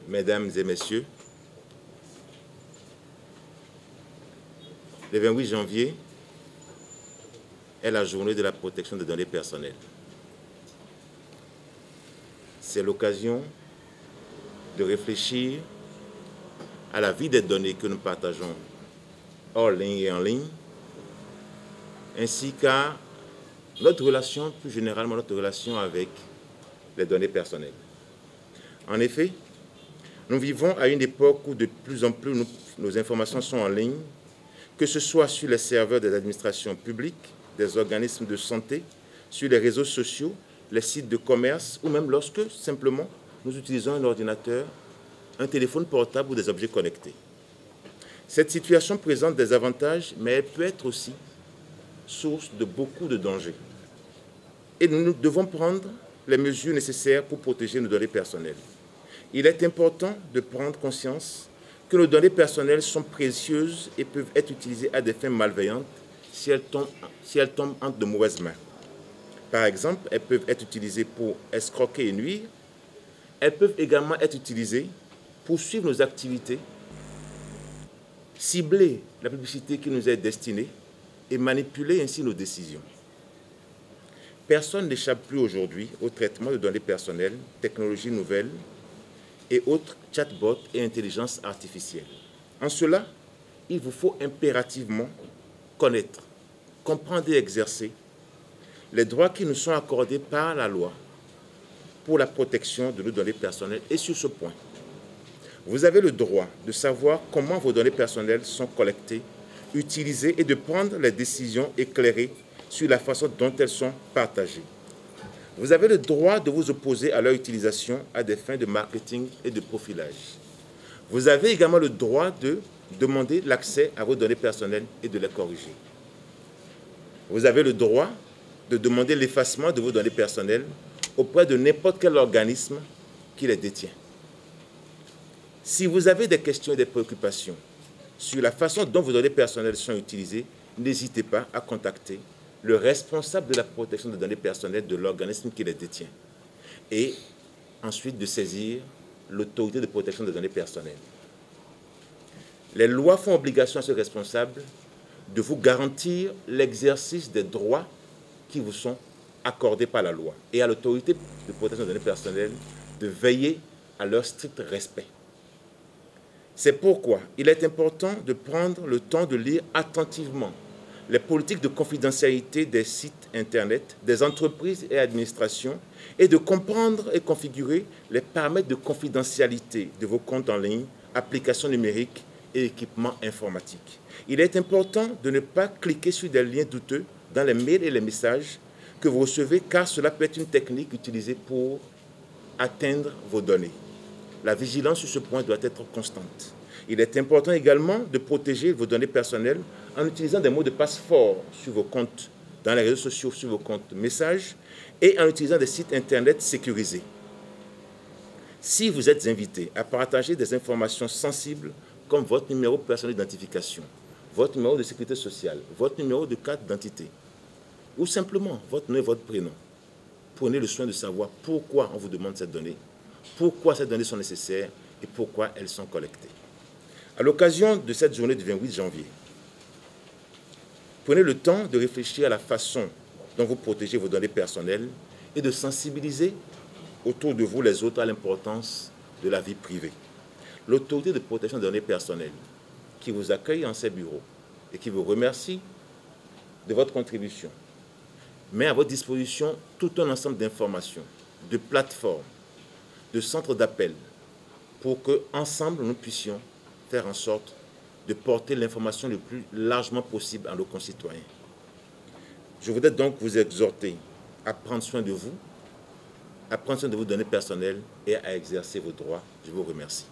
Mesdames et messieurs, le 28 janvier est la journée de la protection des données personnelles. C'est l'occasion de réfléchir à la vie des données que nous partageons hors ligne et en ligne, ainsi qu'à notre relation, plus généralement notre relation avec les données personnelles. En effet, nous vivons à une époque où de plus en plus nos informations sont en ligne, que ce soit sur les serveurs des administrations publiques, des organismes de santé, sur les réseaux sociaux, les sites de commerce, ou même lorsque, simplement, nous utilisons un ordinateur, un téléphone portable ou des objets connectés. Cette situation présente des avantages, mais elle peut être aussi source de beaucoup de dangers. Et nous devons prendre les mesures nécessaires pour protéger nos données personnelles. Il est important de prendre conscience que nos données personnelles sont précieuses et peuvent être utilisées à des fins malveillantes si elles tombent entre de mauvaises mains. Par exemple, elles peuvent être utilisées pour escroquer et nuire. Elles peuvent également être utilisées pour suivre nos activités, cibler la publicité qui nous est destinée et manipuler ainsi nos décisions. Personne n'échappe plus aujourd'hui au traitement de données personnelles, technologies nouvelles et autres chatbots et intelligence artificielle. En cela, il vous faut impérativement connaître, comprendre et exercer les droits qui nous sont accordés par la loi pour la protection de nos données personnelles. Et sur ce point, vous avez le droit de savoir comment vos données personnelles sont collectées, utilisées et de prendre les décisions éclairées sur la façon dont elles sont partagées. Vous avez le droit de vous opposer à leur utilisation à des fins de marketing et de profilage. Vous avez également le droit de demander l'accès à vos données personnelles et de les corriger. Vous avez le droit de demander l'effacement de vos données personnelles auprès de n'importe quel organisme qui les détient. Si vous avez des questions et des préoccupations sur la façon dont vos données personnelles sont utilisées, n'hésitez pas à contacter le responsable de la protection des données personnelles de l'organisme qui les détient et ensuite de saisir l'autorité de protection des données personnelles. Les lois font obligation à ce responsable de vous garantir l'exercice des droits qui vous sont accordés par la loi et à l'autorité de protection des données personnelles de veiller à leur strict respect. C'est pourquoi il est important de prendre le temps de lire attentivement les politiques de confidentialité des sites Internet, des entreprises et administrations et de comprendre et configurer les paramètres de confidentialité de vos comptes en ligne, applications numériques et équipements informatiques. Il est important de ne pas cliquer sur des liens douteux dans les mails et les messages que vous recevez car cela peut être une technique utilisée pour atteindre vos données. La vigilance sur ce point doit être constante. Il est important également de protéger vos données personnelles en utilisant des mots de passe forts sur vos comptes, dans les réseaux sociaux, sur vos comptes messages et en utilisant des sites Internet sécurisés. Si vous êtes invité à partager des informations sensibles comme votre numéro personnel d'identification, votre numéro de sécurité sociale, votre numéro de carte d'identité ou simplement votre nom et votre prénom, prenez le soin de savoir pourquoi on vous demande ces données, pourquoi ces données sont nécessaires et pourquoi elles sont collectées. À l'occasion de cette journée du 28 janvier, prenez le temps de réfléchir à la façon dont vous protégez vos données personnelles et de sensibiliser autour de vous les autres à l'importance de la vie privée. L'autorité de protection des données personnelles qui vous accueille en ses bureaux et qui vous remercie de votre contribution met à votre disposition tout un ensemble d'informations, de plateformes, de centres d'appel pour que, ensemble, nous puissions faire en sorte de porter l'information le plus largement possible à nos concitoyens. Je voudrais donc vous exhorter à prendre soin de vous, à prendre soin de vos données personnelles et à exercer vos droits. Je vous remercie.